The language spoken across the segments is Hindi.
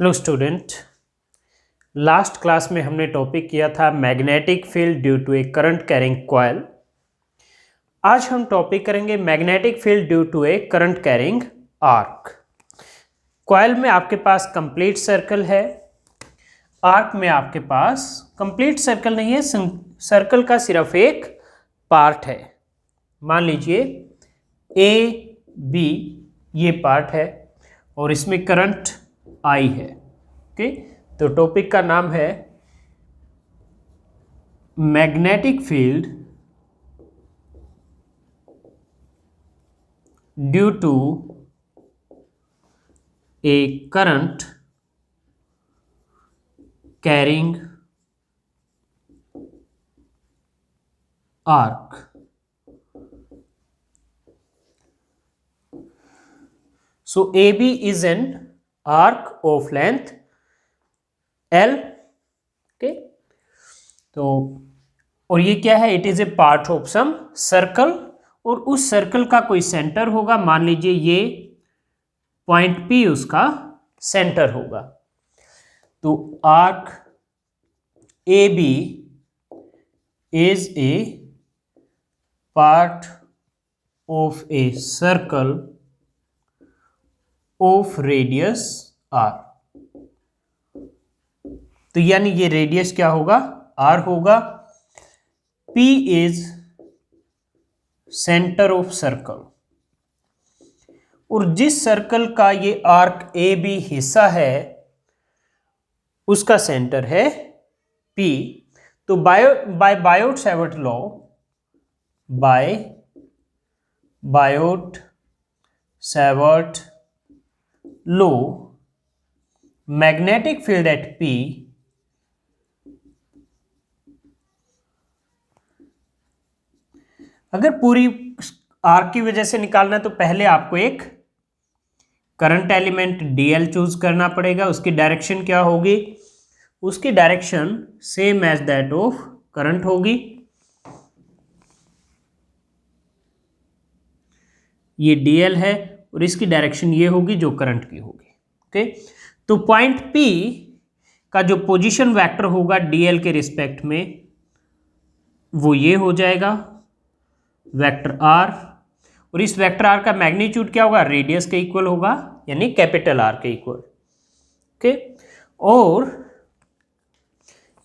हेलो स्टूडेंट, लास्ट क्लास में हमने टॉपिक किया था magnetic field due to a current carrying coil. आज हम टॉपिक करेंगे magnetic field due to a current carrying arc. Coil में आपके पास कंप्लीट सर्कल है, आर्क में आपके पास कंप्लीट सर्कल नहीं है, सर्कल का सिर्फ एक पार्ट है। मान लीजिए ए बी ये पार्ट है और इसमें करंट आई है। ओके, तो टॉपिक का नाम है magnetic field due to a current carrying arc. So AB is an arc of length L। Okay, तो और ये क्या है, it is a part of some circle और उस सर्कल का कोई सेंटर होगा। मान लीजिए ये पॉइंट P उसका सेंटर होगा। तो arc AB is a part of a circle of radius R. तो यानी ये रेडियस क्या होगा, आर होगा। P is centre of circle और जिस सर्कल का ये आर्क ए बी हिस्सा है उसका सेंटर है P। तो by Biot Savart law, by Biot Savart law, magnetic field at P अगर पूरी आर्क की वजह से निकालना है तो पहले आपको एक करंट एलिमेंट dl चूज करना पड़ेगा। उसकी डायरेक्शन क्या होगी, उसकी direction same as that of current होगी। ये dl है और इसकी डायरेक्शन ये होगी जो करंट की होगी। ओके, तो पॉइंट P का जो पोजीशन वेक्टर होगा dl के रिस्पेक्ट में वो ये हो जाएगा वेक्टर r, और इस वेक्टर r का मैग्नीट्यूड क्या होगा, रेडियस के इक्वल होगा, यानी कैपिटल R के इक्वल। ओके, और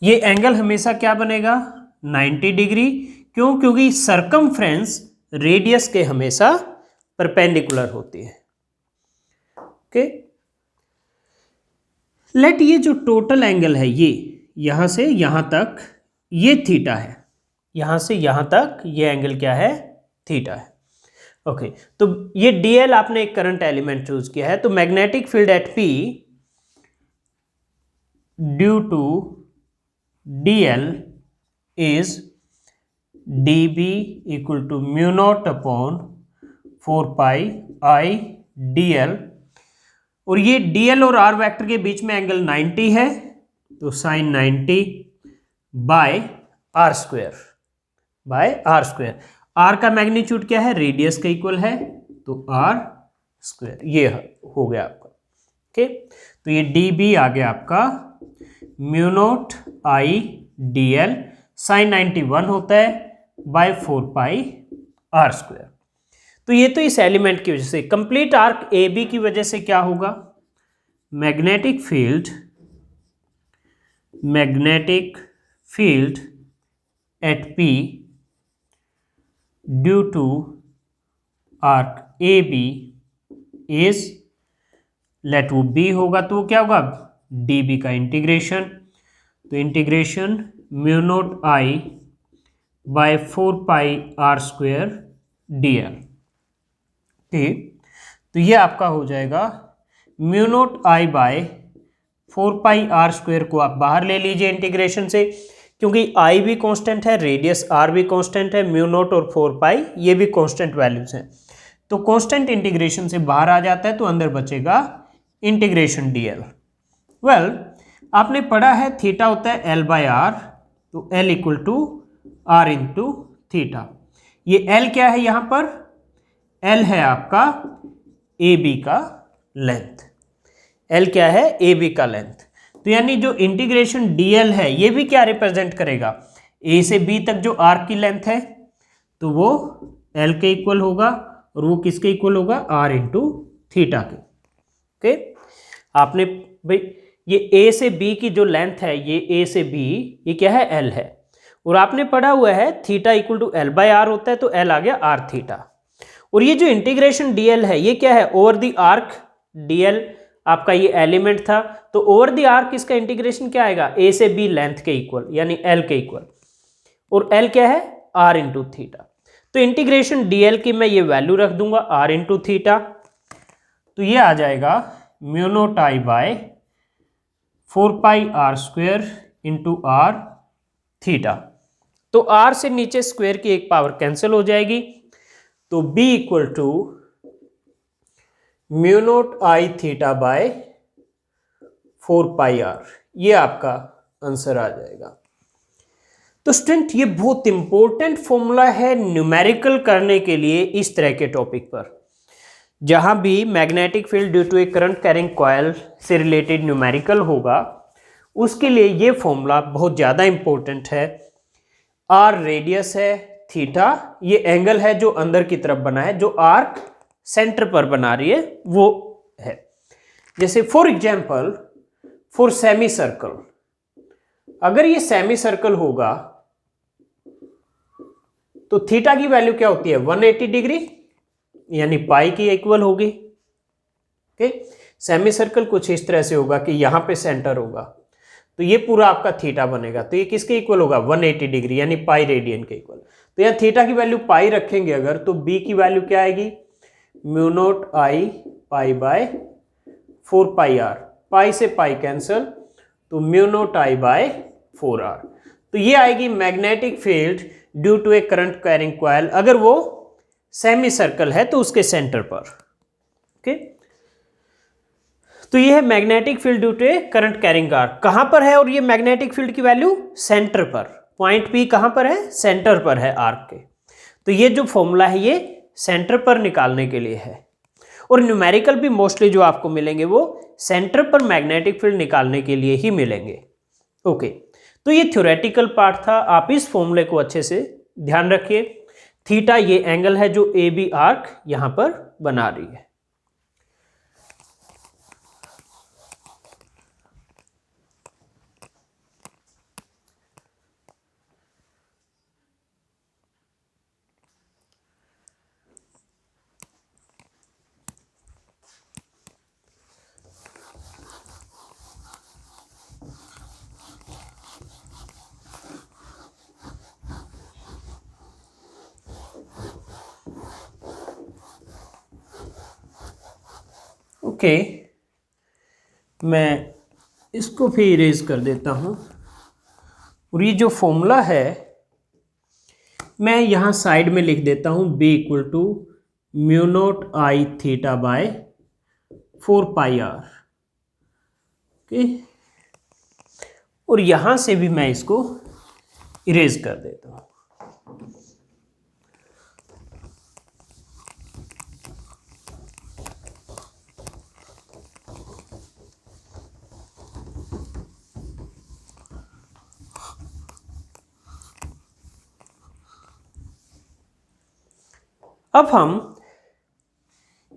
ये एंगल हमेशा क्या बनेगा, 90 डिग्री। क्यों, क्योंकि सरकमफ्रेंस रेडियस के हमेशा परपेंडिकुलर होती है। ओके, लेट ये जो टोटल एंगल है ये यहां से यहां तक ये थीटा है, यहां से यहां तक ये एंगल क्या है, थीटा है। ओके, तो ये dl आपने एक करंट एलिमेंट चूज किया है। तो magnetic field at P due to dl is dB equal to mu not upon 4 pi I dl, और ये dl और r वेक्टर के बीच में एंगल 90 है, तो sine 90 by r square, by r square. r का मैग्नीट्यूड क्या है, रेडियस के इक्वल है, तो r स्क्वायर ये हो गया आपका। ओके, तो ये dB आ गया आपका mu not I dl, sine 91 होता है बाय 4 पाई r स्क्वायर। तो ये तो इस एलिमेंट की वजह से। कंप्लीट आर्क ए बी की वजह से क्या होगा, magnetic field at P due to arc A B is, let वो B होगा तो वो क्या होगा, dB का इंटीग्रेशन, तो integration mu not I by 4 pi r square dl। तो ये आपका हो जाएगा mu not I by 4 pi r square को आप बाहर ले लीजिए इंटीग्रेशन से, क्योंकि I भी कांस्टेंट है, रेडियस r भी कांस्टेंट है, म्यू नॉट और 4 पाई ये भी कांस्टेंट वैल्यूज हैं। तो कांस्टेंट इंटीग्रेशन से बाहर आ जाता है तो अंदर बचेगा इंटीग्रेशन dl। वेल, आपने पढ़ा है थीटा होता है L बाय R, तो L equal to R into theta. ये L क्या है, यहां पर L है आपका AB का लेंथ। एल क्या है, ए बी का लेंथ। तो यानी जो इंटीग्रेशन डीएल है ये भी क्या रिप्रेजेंट करेगा, ए से बी तक जो आर्क की लेंथ है तो वो एल के इक्वल होगा और वो किसके इक्वल होगा, आर इंटू थीटा के। ओके, आपने भाई ये ए से बी की जो लेंथ है, ये ए से बी ये क्या है, एल है, और आपने पढ़ा हुआ है theta equal to L by R होता है, तो एल आ गया आर थीटा। और ये जो इंटीग्रेशन डीएल है ये क्या है, ओवर द आर्क, डीएल आपका ये एलिमेंट था, तो ओवर द आर्क इसका इंटीग्रेशन क्या आएगा, ए से बी लेंथ के इक्वल यानी एल के इक्वल, और एल क्या है, आर इंटू थीटा। तो इंटीग्रेशन डीएल की मैं ये वैल्यू रख दूंगा आर इंटू थीटा, तो ये आ जाएगा mu not I by 4 pi R square into R theta. तो आर से नीचे स्क्वेयर की एक पावर कैंसिल हो जाएगी, तो B equal to mu not I theta by 4 pi R, ये आपका आंसर आ जाएगा। तो स्टूडेंट ये बहुत इंपॉर्टेंट फॉर्मूला है न्यूमेरिकल करने के लिए इस तरह के टॉपिक पर, जहां भी magnetic field due to a current carrying coil से रिलेटेड न्यूमेरिकल होगा, उसके लिए ये फॉर्मूला बहुत ज़्यादा इंपॉर्टेंट है। आर रेडियस है, थीटा ये एंगल है जो अंदर की तरफ बना है, जो आर्क सेंटर पर बना रही है वो है। जैसे for example for semi circle, अगर ये सेमी सर्कल होगा तो थीटा की वैल्यू क्या होती है, 180 डिग्री यानी पाई की इक्वल होगी। ओके, सेमी सर्कल कुछ इस तरह से होगा कि यहां पे सेंटर होगा, तो ये पूरा आपका थीटा बनेगा, तो ये किसके इक्वल होगा, 180 डिग्री यानी पाई रेडियन के इक्वल। तो यहाँ थीटा की वैल्यू पाई रखेंगे अगर, तो बी की वैल्यू क्या आएगी, mu not I pi by 4 pi R, pi से पाई कैंसल, तो mu not I by 4 R. तो ये आएगी magnetic field due to a current carrying coil, अगर वो सेमी सर्कल है तो उसके सेंटर पर। ओके, तो ये है magnetic field due to a current carrying arc, कहां पर है, और ये मैग्नेटिक फील्ड की वैल्यू सेंटर पर, पॉइंट पी कहां पर है, सेंटर पर है आर्क के। तो ये जो फॉर्मूला है ये सेंटर पर निकालने के लिए है, और न्यूमेरिकल भी मोस्टली जो आपको मिलेंगे वो सेंटर पर मैग्नेटिक फील्ड निकालने के लिए ही मिलेंगे। ओके, तो ये थ्योरेटिकल पार्ट था, आप इस फॉर्मूले को अच्छे से ध्यान रखिए। थीटा ये एंगल है जो ए बी आर्क यहां पर बना रही है। ओके, मैं इसको भी इरेज कर देता हूं, और ये जो फॉर्मूला है मैं यहां साइड में लिख देता हूं, B equal to mu not I theta by 4 pi R. Okay, और यहां से भी मैं इसको इरेज कर देता हूं। अब हम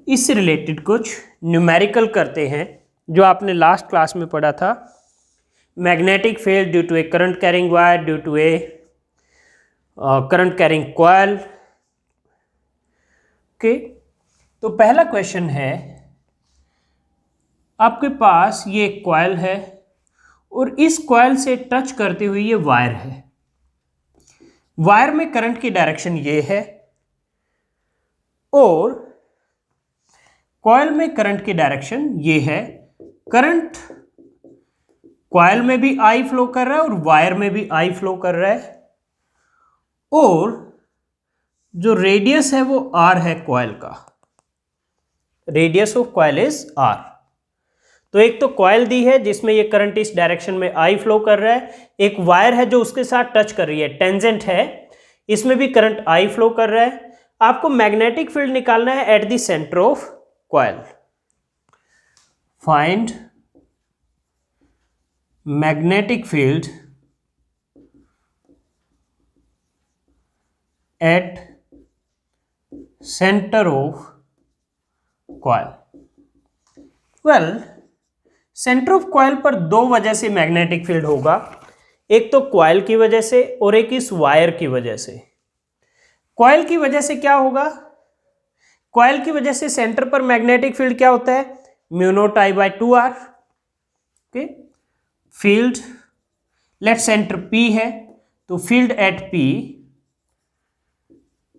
इससे रिलेटेड कुछ न्यूमेरिकल करते हैं जो आपने लास्ट क्लास में पढ़ा था, magnetic field due to a current carrying wire due to a current carrying coil. Okay, तो पहला क्वेश्चन है, आपके पास ये कॉइल है और इस कॉइल से टच करते हुए ये वायर है, वायर में करंट की डायरेक्शन ये है और कॉइल में करंट की डायरेक्शन ये है। करंट कॉइल में भी आई फ्लो कर रहा है और वायर में भी आई फ्लो कर रहा है, और जो रेडियस है वो आर है कॉइल का, radius of coil is R. तो एक तो कॉइल दी है जिसमें ये करंट इस डायरेक्शन में आई फ्लो कर रहा है, एक वायर है जो उसके साथ टच कर रही है, टेंजेंट है, इसमें भी करंट आई फ्लो कर रहा है। आपको मैग्नेटिक फील्ड निकालना है at the centre of coil. Find magnetic field at centre of coil. Well, centre of coil पर दो वजह से मैग्नेटिक फील्ड होगा, एक तो कॉइल की वजह से और एक इस वायर की वजह से। कॉइल की वजह से क्या होगा, कॉइल की वजह से सेंटर पर मैग्नेटिक फील्ड क्या होता है, mu not I by 2r। Okay, field let centre P है, तो field at P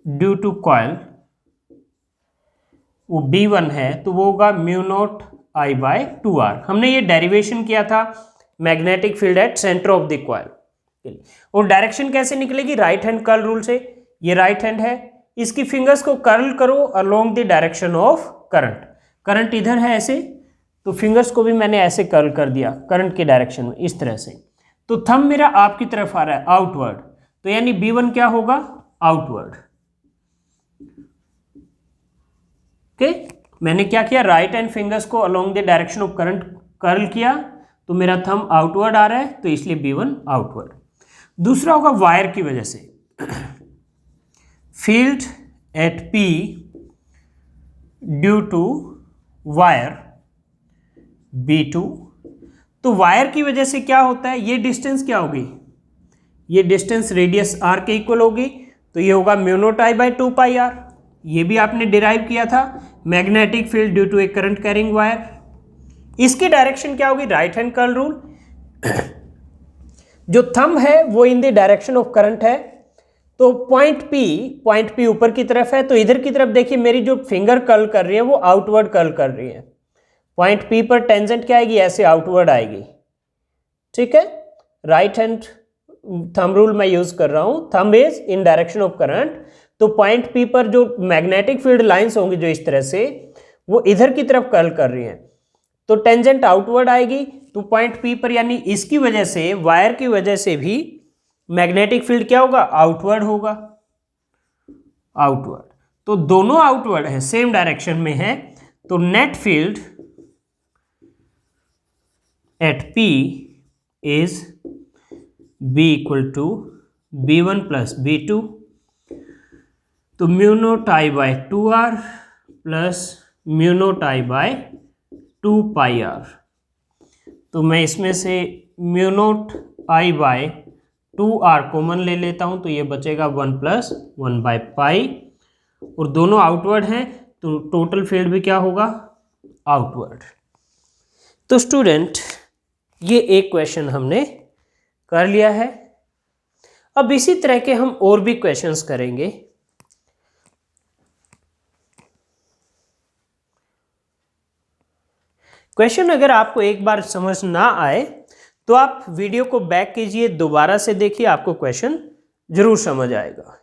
due to coil वो B1 है, तो वो होगा mu naught I by 2r। हमने ये डेरिवेशन किया था magnetic field at centre of the coil. और डायरेक्शन कैसे निकलेगी, राइट हैंड कर्ल रूल से। ये राइट हैंड है, इसकी फिंगर्स को कर्ल करो along the direction of current. Current इधर है ऐसे, तो फिंगर्स को भी मैंने ऐसे कर्ल कर दिया करंट के डायरेक्शन में, इस तरह से। तो थंब मेरा आपकी तरफ आ रहा है, आउटवर्ड, तो यानी B1 क्या होगा, आउटवर्ड। ओके, मैंने क्या किया, राइट हैंड फिंगर्स को along the direction of current curl किया, तो मेरा थंब आउटवर्ड आ रहा है, तो इसलिए B1 आउटवर्ड। दूसरा होगा वायर की वजह से, field at P due to wire B2। तो वायर की वजह से क्या होता है, ये डिस्टेंस क्या होगी, ये डिस्टेंस रेडियस r के इक्वल होगी, तो ये होगा mu naught I by 2πr। ये भी आपने डिराइव किया था, magnetic field due to a current carrying wire. इसकी डायरेक्शन क्या होगी, राइट हैंड कर्ल रूल। जो थंब है वो in the direction of current है, तो पॉइंट P ऊपर की तरफ है, तो इधर की तरफ देखिए मेरी जो फिंगर कर्ल कर रही है वो आउटवर्ड कर्ल कर रही है। पॉइंट P पर टेंजेंट क्या आएगी, ऐसे आउटवर्ड आएगी। ठीक है, राइट हैंड थंब रूल मैं यूज कर रहा हूं, thumb is in direction of current, तो पॉइंट P पर जो मैग्नेटिक फील्ड लाइंस होंगी जो इस तरह से, वो इधर की तरफ कर्ल कर रही हैं, तो टेंजेंट आउटवर्ड आएगी। तो पॉइंट P पर यानी इसकी वजह से, वायर की वजह से भी मैग्नेटिक फील्ड क्या होगा, आउटवर्ड होगा, आउटवर्ड। तो दोनों आउटवर्ड है, सेम डायरेक्शन में है, तो net field at P is B equal to B1 plus B2, तो mu not I by 2r plus mu not I by 2πr। तो मैं इसमें से mu not I by 2r common ले लेता हूं, तो ये बचेगा 1 प्लस 1 बाय पाई, और दोनों आउटवर्ड हैं, तो टोटल फील्ड भी क्या होगा, आउटवर्ड। तो स्टूडेंट, ये एक क्वेश्चन हमने कर लिया है। अब इसी तरह के हम और भी क्वेश्चंस करेंगे। क्वेश्चन अगर आपको एक बार समझ ना आए तो आप वीडियो को बैक कीजिए, दोबारा से देखिए, आपको क्वेश्चन जरूर समझ आएगा।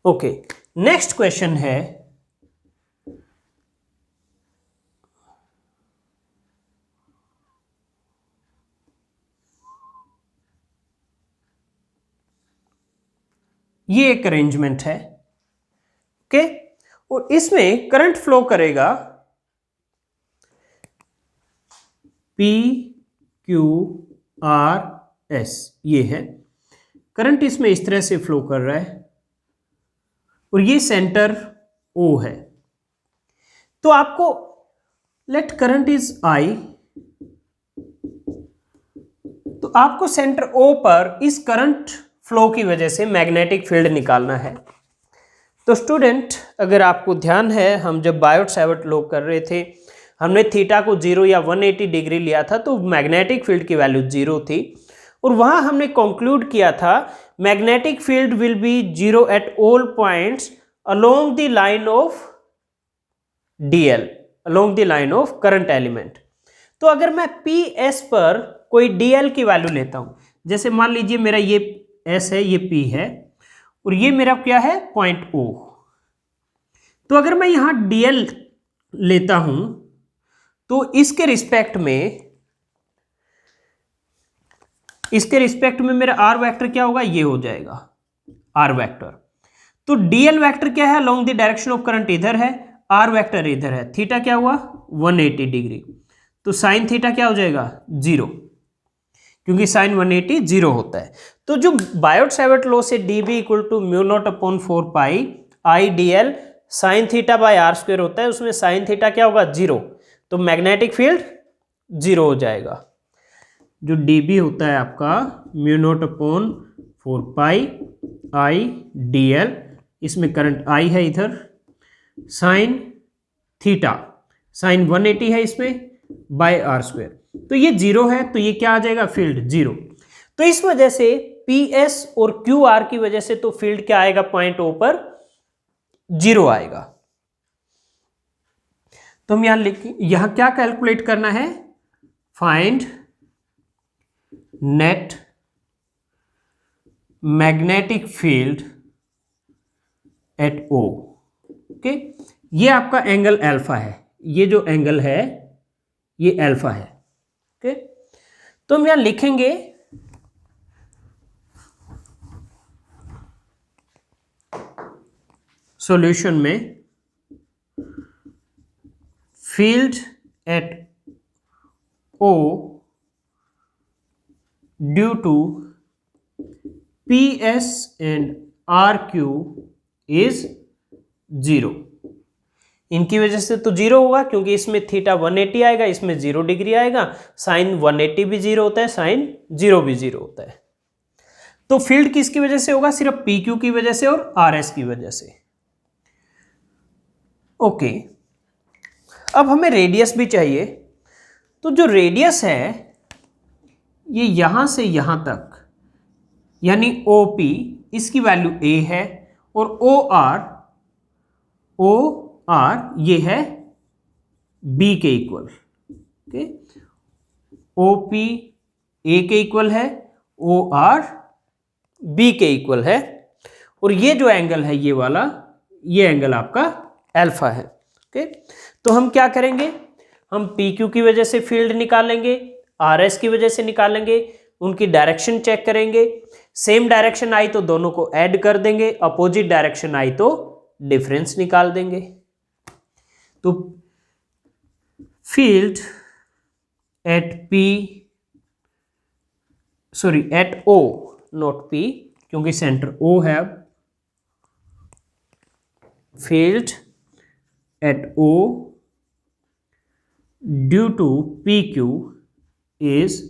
ओके, नेक्स्ट क्वेश्चन है, ये एक अरेंजमेंट है। ओके, और इसमें करंट फ्लो करेगा PQRS, ये है करंट, इसमें इस तरह से फ्लो कर रहा है, और ये सेंटर O है। तो आपको लेट करंट इज I, तो आपको सेंटर O पर इस करंट फ्लो की वजह से मैग्नेटिक फील्ड निकालना है। तो स्टूडेंट, अगर आपको ध्यान है, हम जब बायोट सावर्ट लॉ कर रहे थे, हमने थीटा को 0 या 180 डिग्री लिया था, तो मैग्नेटिक फील्ड की वैल्यू 0 थी, और वहां हमने कंक्लूड किया था magnetic field will be 0 at all points along the line of DL, along the line of current element. तो अगर मैं PS पर कोई DL की वैल्यू लेता हूं, जैसे मान लीजिए मेरा ये S है, ये P है, और ये मेरा क्या है, पॉइंट O। तो अगर मैं यहां DL लेता हूं, तो इसके रिस्पेक्ट में मेरा R वेक्टर क्या होगा, ये हो जाएगा R वेक्टर। तो DL वेक्टर क्या है, along the direction of current इधर है, R वेक्टर इधर है, थीटा क्या हुआ 180 डिग्री। तो साइन थीटा क्या हो जाएगा 0, क्योंकि साइन 180 0 होता है। तो जो बायोट-सैवर्ट लॉ से d B equal to mu not upon 4 pi I d l sine theta by r square होता है, उसमें साइन थीटा क्या होगा 0, तो मैग्नेटिक फील्ड 0 हो जाएगा। जो डी बी होता है आपका mu not upon 4 pi I d L, इसमें करंट आई है इधर, साइन थीटा साइन 180 है इसमें बाय आर स्क्वायर, तो ये 0 है, तो ये क्या आ जाएगा फील्ड 0। तो इस वजह से पी एस और क्यू आर की वजह से तो फील्ड क्या आएगा पॉइंट ओ पर 0 आएगा। तो हम यहां क्या कैलकुलेट करना है, find net magnetic field at O. Okay, ये आपका एंगल अल्फा है, ये जो एंगल है ये अल्फा है। ओके, तो हम यहां लिखेंगे सॉल्यूशन में field at O due to P S and R Q is 0। इनकी वजह से तो 0 होगा, क्योंकि इसमें थीटा 180 आएगा, इसमें 0 डिग्री आएगा, साइन 180 भी 0 होता है, साइन 0 भी 0 होता है। तो फील्ड किसकी वजह से होगा, सिर्फ पी क्यू की वजह से और आर एस की वजह से। ओके, अब हमें रेडियस भी चाहिए। तो जो रेडियस है ये यहां से यहां तक, यानी ओ पी, इसकी वैल्यू a है, और ओ आर ये है b के equal. Okay, O P A के इक्वल है, ओ आर बी के इक्वल है, और ये जो एंगल है ये वाला, ये एंगल आपका अल्फा है। ओके, तो हम क्या करेंगे, हम पी क्यू की वजह से फील्ड निकालेंगे, आर एस की वजह से निकालेंगे, उनकी डायरेक्शन चेक करेंगे, सेम डायरेक्शन आई तो दोनों को ऐड कर देंगे, अपोजिट डायरेक्शन आई तो डिफरेंस निकाल देंगे। तो field at O, not P, क्योंकि सेंटर ओ है, field at O due to P Q is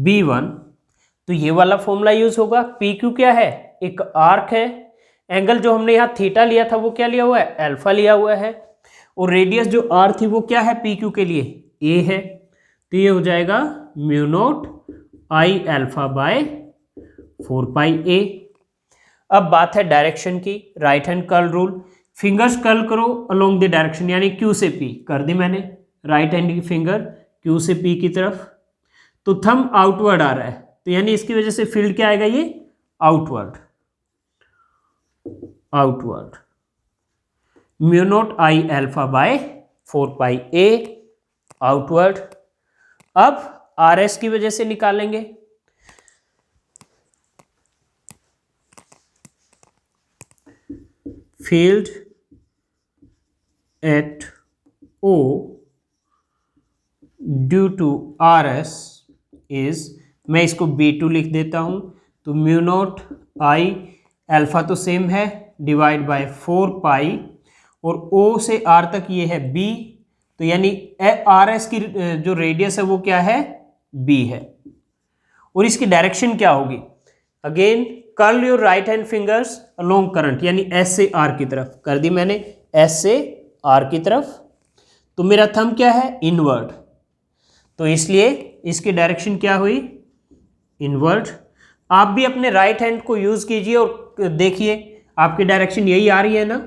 B1। तो ये वाला फॉर्मूला यूज होगा। पी क्यू क्या है, एक आर्क है, एंगल जो हमने यहाँ थीटा लिया था वो क्या लिया हुआ है, अल्फा लिया हुआ है, और रेडियस जो आर थी वो क्या है पी क्यू के लिए, ए है। तो ये हो जाएगा mu not I alpha by 4 pi ए। अब बात है डायरेक्शन की, right hand curl rule, fingers curl करो अलोंग द डायरेक्शन, यानी क्यू से पी कर दी मैंने, राइट हैंड की फिंगर क्यू से पी की तरफ, तो थंब आउटवर्ड आ रहा है, तो यानी इसकी वजह से फील्ड क्या आएगा, ये outward, mu not I alpha by 4 pi a outward. अब आर एस की वजह से निकालेंगे, field at O due to R S is, मैं इसको B2 लिख देता हूं, तो म्यू नॉट आई अल्फा तो सेम है डिवाइड बाय 4 पाई, और O से R तक ये है B, तो यानी आर एस की जो रेडियस है वो क्या है B है, और इसकी डायरेक्शन क्या होगी, again curl your right hand fingers along current, यानी S से R की तरफ कर दी मैंने, S से R की तरफ, तो मेरा थंब क्या है इनवर्ड, तो इसलिए इसकी डायरेक्शन क्या हुई इनवर्ड। आप भी अपने राइट हैंड को यूज कीजिए और देखिए आपकी डायरेक्शन यही आ रही है ना,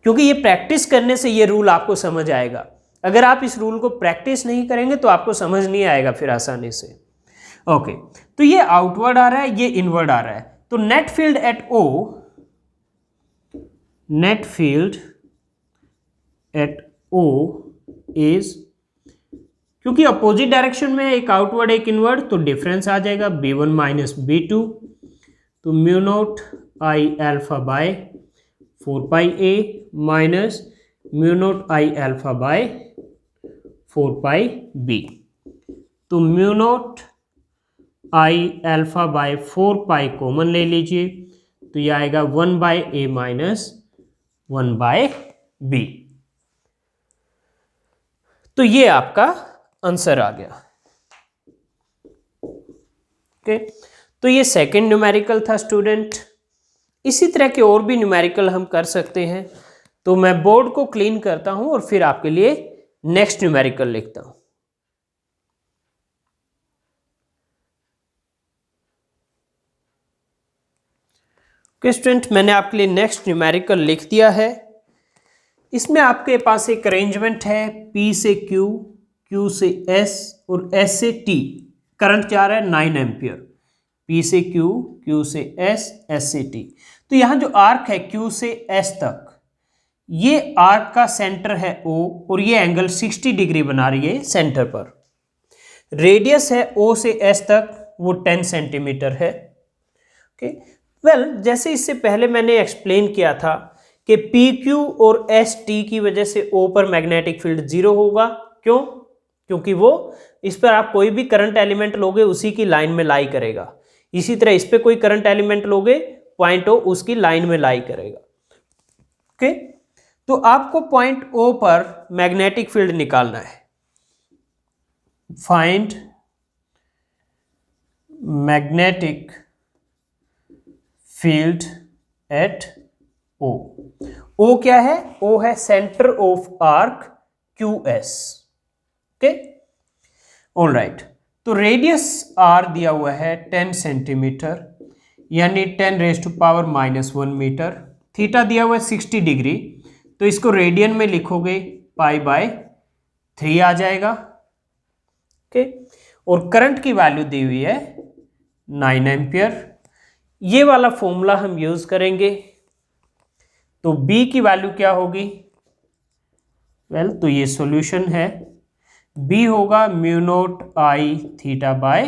क्योंकि ये प्रैक्टिस करने से ये रूल आपको समझ आएगा। अगर आप इस रूल को प्रैक्टिस नहीं करेंगे तो आपको समझ नहीं आएगा फिर आसानी से। ओके, तो ये आउटवर्ड आ रहा है, ये इनवर्ड आ रहा है, तो net field at O is, क्योंकि अपोजिट डायरेक्शन में एक आउटवर्ड एक इनवर्ड, तो डिफरेंस आ जाएगा B1 माइनस B2, तो mu not I alpha by 4 pi a minus mu not I alpha by 4 pi B. तो mu not I alpha by 4 pi common ले लीजिए, तो ये आएगा 1 by a minus 1 by B. तो ये आपका आंसर आ गया। ओके, तो ये सेकंड न्यूमेरिकल था स्टूडेंट। इसी तरह के और भी न्यूमेरिकल हम कर सकते हैं। तो मैं बोर्ड को क्लीन करता हूं और फिर आपके लिए नेक्स्ट न्यूमेरिकल लिखता हूं। ओके स्टूडेंट, मैंने आपके लिए नेक्स्ट न्यूमेरिकल लिख दिया है। इसमें आपके पास एक अरेंजमेंट है, P से Q, Q से S और S से T। करंट जा रहा है 9 एम्पियर। P से Q, Q से S, S से T। तो यहाँ जो आर्क है Q से S तक, ये आर्क का सेंटर है O और ये एंगल 60 डिग्री बना रही है सेंटर पर। रेडियस है O से S तक, वो 10 सेंटीमीटर है। ओके, वेल जैसे इससे पहले मैंने एक्सप्लेन किया था कि PQ और ST की वजह से O पर मैग्नेटिक फील्ड 0 होगा। क्यों? क्योंकि वो इस पर आप कोई भी करंट एलिमेंट लोगे उसी की लाइन में लाई करेगा। इसी तरह इस पे कोई करंट एलिमेंट लोगे, पॉइंट O उसकी लाइन में लाई करेगा। ओके, तो आपको पॉइंट O पर मैग्नेटिक फील्ड निकालना है। Find magnetic field eight O। O क्या है? O है centre of arc QS। Okay, all right. तो रेडियस R दिया हुआ है 10 सेंटीमीटर, यानी 10⁻⁻1 मीटर। थीटा दिया हुआ है 60 डिग्री, तो इसको रेडियन में लिखोगे π/3 आ जाएगा। ओके, और करंट की वैल्यू दी हुई है 9 एम्पियर। ये वाला फॉर्मूला हम यूज करेंगे। तो B की वैल्यू क्या होगी? वेल, तो ये सॉल्यूशन है। B होगा mu naught I theta by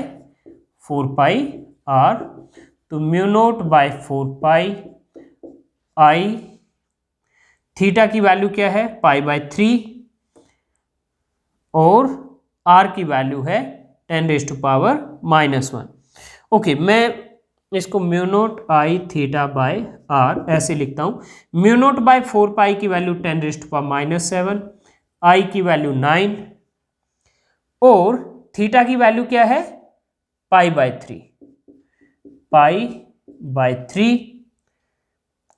4 pi R। तो mu not bye 4 pi I, theta की वैल्यू क्या है? π/3 और R की वैल्यू है 10⁻⁻1। ओके, मैं इसको mu naught I theta bye R ऐसे लिखता हूं। म्यू नॉट बाय 4 पाई की वैल्यू 10⁻⁻7, आई की वैल्यू 9 और थीटा की वैल्यू क्या है? π/3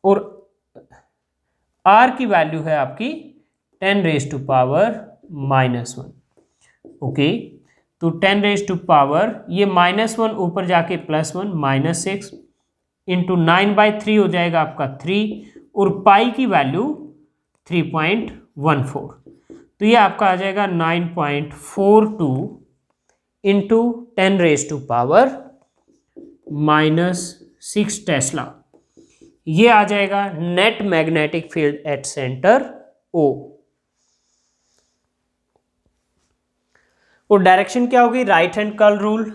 और R की वैल्यू है आपकी 10⁻⁻1। ओके, तो 10⁻, ये -1 ऊपर जाके +1 -6 इंटू 9/3 हो जाएगा आपका 3 और पाई की वैल्यू 3.14। तो ये आपका आ जाएगा 9.42 इंटू 10⁻⁻6 टेस्ला। ये आ जाएगा net magnetic field at centre O। और डायरेक्शन क्या होगी? Right hand curl rule.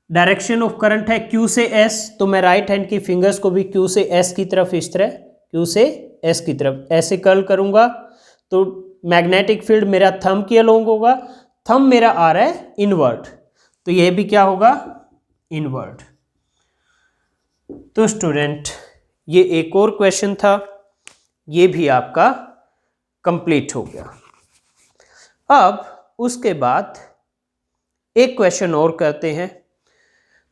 Direction of current है Q से S, तो मैं राइट हैंड की फिंगर्स को भी Q से S की तरफ, इस तरह Q से S की तरफ ऐसे कर्ल करूंगा, तो मैग्नेटिक फील्ड मेरा थंब के अलोंग होगा। थंब मेरा आ रहा है इनवर्ट, तो यह भी क्या होगा? इनवर्ट। तो स्टूडेंट, ये एक और क्वेश्चन था, ये भी आपका कंप्लीट हो गया। अब उसके बाद एक क्वेश्चन और करते हैं,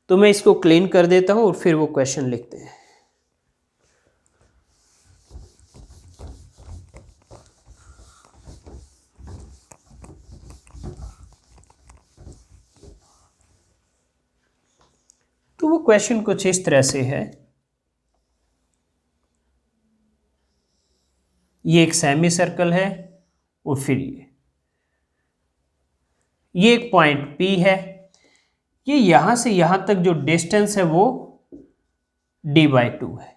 तो मैं इसको क्लीन कर देता हूं और फिर वो क्वेश्चन लिखते हैं। तो वो क्वेश्चन कुछ इस तरह से है। ये एक सेमी सर्कल है और फिर ये एक पॉइंट P है। ये यहां से यहां तक जो डिस्टेंस है वो d/2 है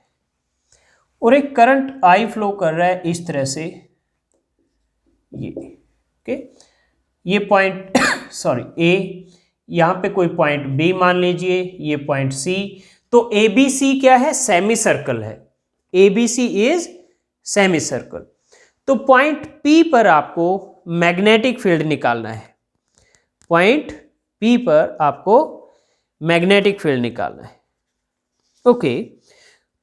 और एक करंट I फ्लो कर रहा है इस तरह से। ये ओके, ये पॉइंट सॉरी A, यहां पे कोई पॉइंट B मान लीजिए, ये पॉइंट C। तो ABC क्या है? सेमी सर्कल है। ABC is semi circle. तो पॉइंट P पर आपको मैग्नेटिक फील्ड निकालना है, पॉइंट P पर आपको मैग्नेटिक फील्ड निकालना है। ओके,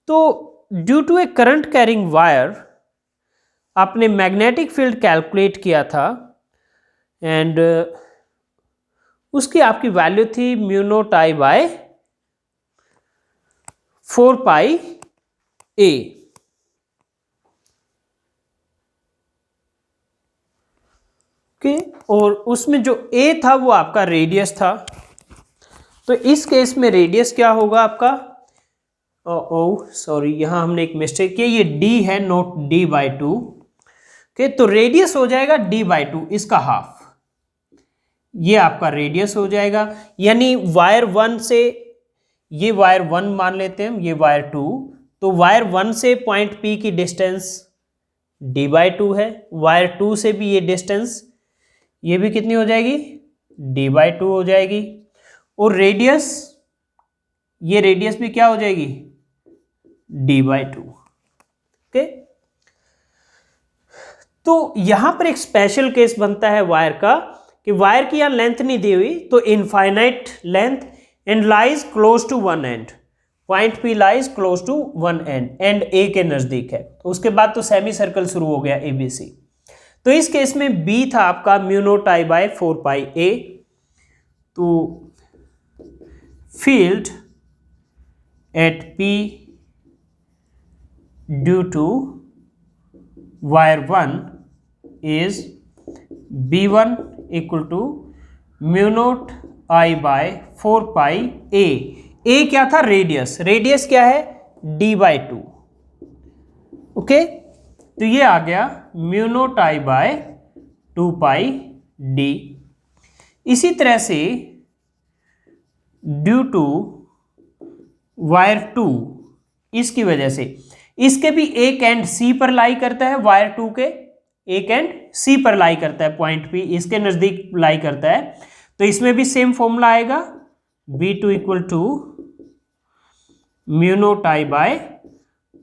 तो due to a current carrying wire आपने मैग्नेटिक फील्ड कैलकुलेट किया था एंड उसकी आपकी वैल्यू थी mu not I by 4 pi a. Okay, और उसमें जो ए था वो आपका रेडियस था। तो इस केस में रेडियस क्या होगा आपका, सॉरी यहां हमने एक मिस्टेक किया, ये डी है नोट डी बाई 2। ओके, तो रेडियस हो जाएगा डी बाई 2, इसका हाफ, ये आपका रेडियस हो जाएगा। यानी वायर 1 से, ये वायर 1 मान लेते हैं हम, ये वायर 2, तो वायर 1 से पॉइंट P की डिस्टेंस d बाई 2 है, वायर 2 से भी ये डिस्टेंस, ये भी कितनी हो जाएगी, d बाई 2 हो जाएगी। और रेडियस, ये रेडियस भी क्या हो जाएगी, d बाई 2। ओके, तो यहां पर एक स्पेशल केस बनता है वायर का कि वायर की यहां लेंथ नहीं दी हुई, तो infinite length and lies close to one end, point P lies close to one end A के नजदीक है। तो उसके बाद तो सेमी सर्कल शुरू हो गया ABC। तो इस केस में B था आपका mu not I by 4 pi A। तो field at P due to wire 1 is B1 equal to mu not I by 4 pi A। A क्या था, रेडियस, रेडियस क्या है, d बाई 2। ओके, तो ये आ गया mu naught I bye 2 pi d। इसी तरह से ड्यू टू वायर 2, इसकी वजह से, इसके भी एक एंड C पर लाई करता है, वायर 2 के एक एंड C पर लाई करता है, पॉइंट P इसके नजदीक लाई करता है। तो इसमें भी सेम फॉर्मूला आएगा, B2 equal to mu not I by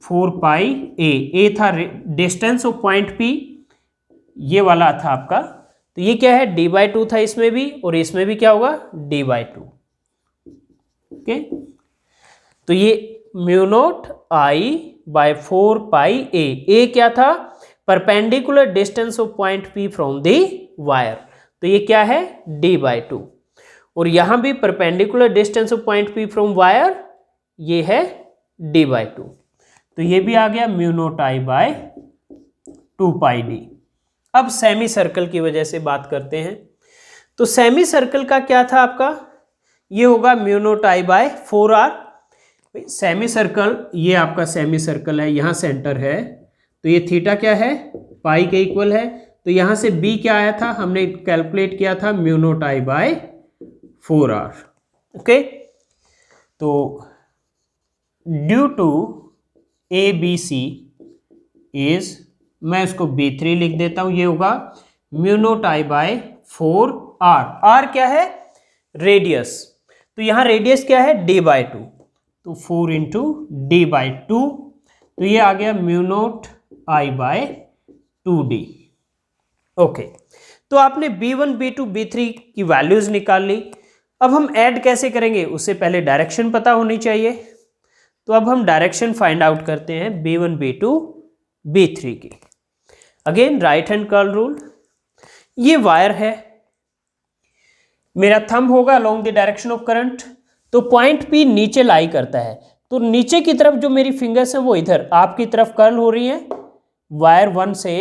4 pi A था डिस्टेंस ऑफ पॉइंट P, ये वाला था आपका। तो ये क्या है, d बाई 2 था इसमें भी, और इसमें भी क्या होगा, d बाई 2। ओके, तो ये mu not I by 4 pi A क्या था, perpendicular distance of point P from the wire, तो ये क्या है, d बाई 2। और यहां भी perpendicular distance of point P from wire, ये है d बाई 2। तो ये भी आ गया mu naught I bye 2 pi d। अब सेमी सर्कल की वजह से बात करते हैं। तो सेमी सर्कल का क्या था आपका, ये होगा mu naught I bye 4r। Semi circle, ये आपका सेमी सर्कल है, यहाँ सेंटर है, तो ये थीटा क्या है, पाई के इक्वल है। तो यहाँ से b क्या आया था, हमने कैलकुलेट किया था mu naught I bye 4r। Okay, तो ड्यू टू ABC इज, मैं इसको B3 लिख देता हूं, ये होगा mu naught I bye 4r। r क्या है, रेडियस, तो यहां रेडियस क्या है, d बाई 2, तो 4 इंटू d बाई 2, तो ये आ गया mu naught I bye 2d। Okay, तो आपने B1 B2 B3 की वैल्यूज निकाल ली। अब हम ऐड कैसे करेंगे, उससे पहले डायरेक्शन पता होनी चाहिए। तो अब हम डायरेक्शन फाइंड आउट करते हैं B1 B2 B3 की। Again right hand curl rule, ये वायर है, मेरा थंब होगा along the direction of current, तो पॉइंट P नीचे लाई करता है, तो नीचे की तरफ जो मेरी फिंगर्स हैं वो इधर आपकी तरफ कर्ल हो रही हैं वायर 1 से।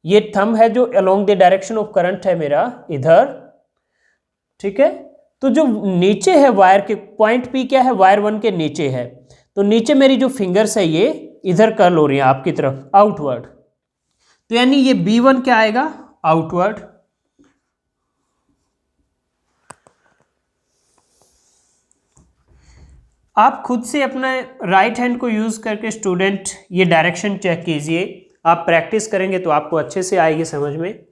ये थंब है जो along the direction of current है मेरा इधर, ठीक है। तो जो नीचे है वायर के, पॉइंट P क्या है, वायर 1 के नीचे है, तो नीचे मेरी जो फिंगर्स है ये इधर कर्ल हो रही है आपकी तरफ, आउटवर्ड। तो यानी ये B1 क्या आएगा, आउटवर्ड। आप खुद से अपने राइट हैंड को यूज करके स्टूडेंट ये डायरेक्शन चेक कीजिए, आप प्रैक्टिस करेंगे तो आपको अच्छे से आएगी समझ में।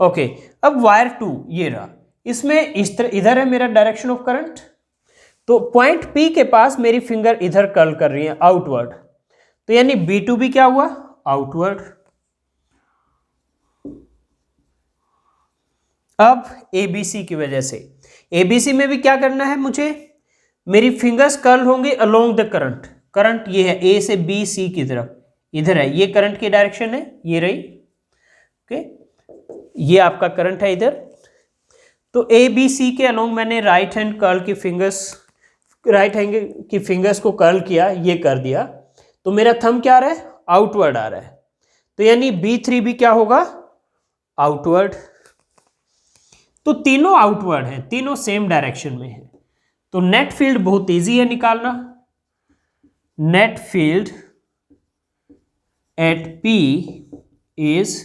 ओके, अब वायर 2 ये रहा, इसमें इस तरह इधर है मेरा डायरेक्शन ऑफ करंट, तो पॉइंट P के पास मेरी फिंगर इधर कर्ल कर रही है आउटवर्ड, तो यानी B2 भी क्या हुआ, आउटवर्ड। अब ABC की वजह से, ABC में भी क्या करना है मुझे, मेरी फिंगर्स कर्ल होंगे अलोंग द करंट। करंट ये है A से B C की तरफ, इधर है, ये करंट की डायरेक्शन है, ये रही, ओके, ये आपका करंट है इधर। तो ABC के अलोंग मैंने राइट हैंड कर्ल की फिंगर्स, राइट हैंड की फिंगर्स को कर्ल किया, ये कर दिया, तो मेरा थंब क्या आ रहा है, आउटवर्ड आ रहा है। तो यानी B3 भी क्या होगा, आउटवर्ड। तो तीनों आउटवर्ड हैं, तीनों सेम डायरेक्शन में है। तो नेट फील्ड बहुत इजी है निकालना। Net field at P is,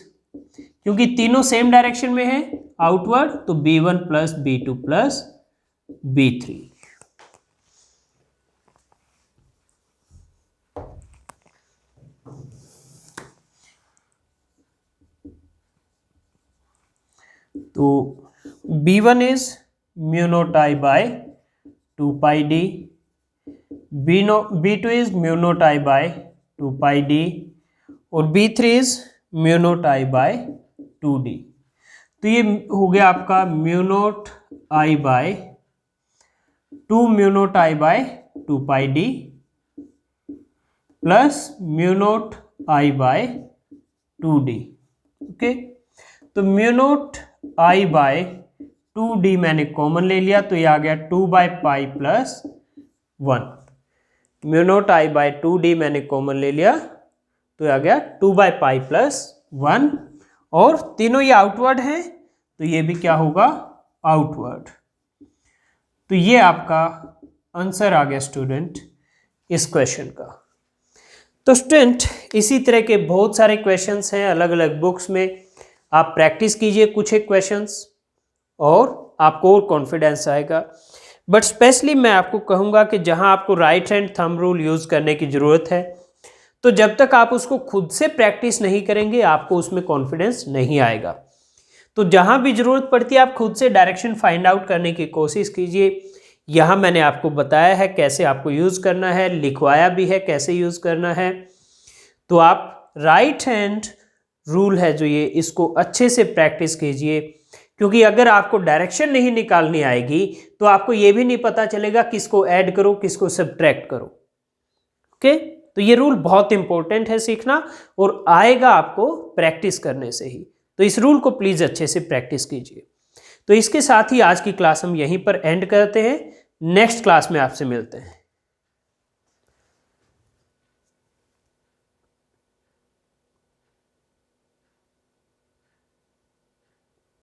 क्योंकि तीनों सेम डायरेक्शन में है, आउटवर्ड, तो B1 plus B2 plus B3। तो B1 is mu not I by 2 pi D, B2 is mu not I by 2 pi D, और B3 is mu not I by 2D। तो ये हो गया आपका mu not I by 2 mu not I by 2 pi D plus mu not I by 2D। Okay, तो mu not I by 2D मैंने कॉमन ले लिया, तो ये आ गया 2 by pi plus 1। Mu not I by 2D मैंने कॉमन ले लिया, तो ये आ गया 2 बाय पाई प्लस 1, और तीनों ये आउटवर्ड हैं, तो ये भी क्या होगा, आउटवर्ड। तो ये आपका आंसर आ गया स्टूडेंट इस क्वेश्चन का। तो स्टूडेंट इसी तरह के बहुत सारे क्वेश्चंस हैं अलग अलग बुक्स में, आप प्रैक्टिस कीजिए कुछ एक क्वेश्चंस और आपको और कॉन्फिडेंस आएगा। बट स्पेशली मैं आपको कहूँगा कि जहाँ आपको right hand thumb rule use करने की ज़रूरत है, तो जब तक आप उसको खुद से प्रैक्टिस नहीं करेंगे आपको उसमें कॉन्फिडेंस नहीं आएगा। तो जहाँ भी ज़रूरत पड़ती है आप खुद से डायरेक्शन फाइंड आउट करने की कोशिश कीजिए। यहाँ मैंने आपको बताया है कैसे आपको यूज़ करना है, लिखवाया भी है कैसे यूज़ करना है। तो आप राइट हैंड रूल है जो ये, इसको अच्छे से प्रैक्टिस कीजिए, क्योंकि अगर आपको डायरेक्शन नहीं निकालनी आएगी तो आपको ये भी नहीं पता चलेगा किसको ऐड करो किसको सब्ट्रैक्ट करो। ओके, तो ये रूल बहुत इंपॉर्टेंट है सीखना, और आएगा आपको प्रैक्टिस करने से ही। तो इस रूल को प्लीज़ अच्छे से प्रैक्टिस कीजिए। तो इसके साथ ही आज की क्लास हम यहीं पर एंड करते हैं, नेक्स्ट क्लास में आपसे मिलते हैं।